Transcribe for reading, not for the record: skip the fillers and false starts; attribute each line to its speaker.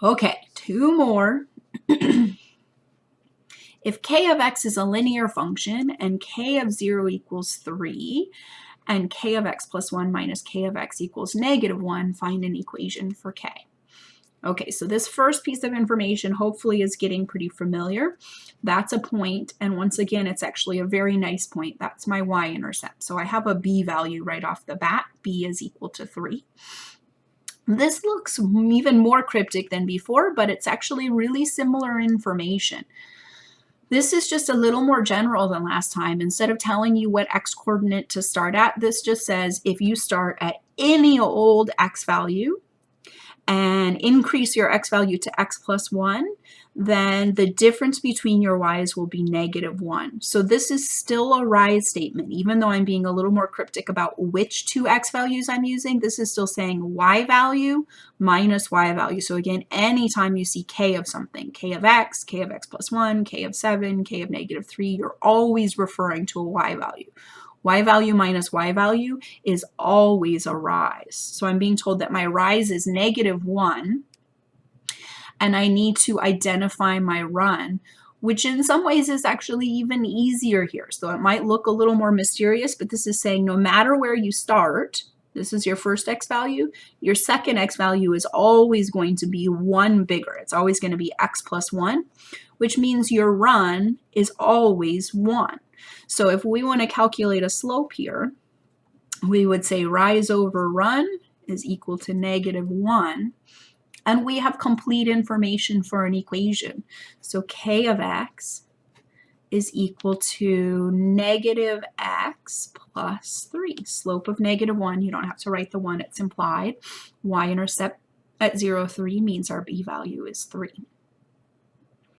Speaker 1: Okay, two more. If k of x is a linear function and k of 0 equals 3, and k of x plus 1 minus k of x equals -1, find an equation for k. Okay, so this first piece of information hopefully is getting pretty familiar. That's a point, and once again, it's actually a very nice point. That's my y-intercept. So I have a b value right off the bat. B is equal to 3. This looks even more cryptic than before, but it's actually really similar information. This is just a little more general than last time. Instead of telling you what x coordinate to start at, this just says if you start at any old x value and increase your x value to x plus 1, then the difference between your y's will be -1. So this is still a rise statement. Even though I'm being a little more cryptic about which two x values I'm using, this is still saying y value minus y value. So again, anytime you see k of something, k of x plus 1, k of 7, k of -3, you're always referring to a y value. Y value minus y value is always a rise. So I'm being told that my rise is -1, and I need to identify my run, which in some ways is actually even easier here. So it might look a little more mysterious, but this is saying no matter where you start, this is your first x value, your second x value is always going to be 1 bigger. It's always going to be x plus 1, which means your run is always 1. So if we want to calculate a slope here, we would say rise over run is equal to -1, and we have complete information for an equation. So k of x is equal to -x plus 3. Slope of -1, you don't have to write the 1, it's implied. Y-intercept at 0, 3 means our b value is 3.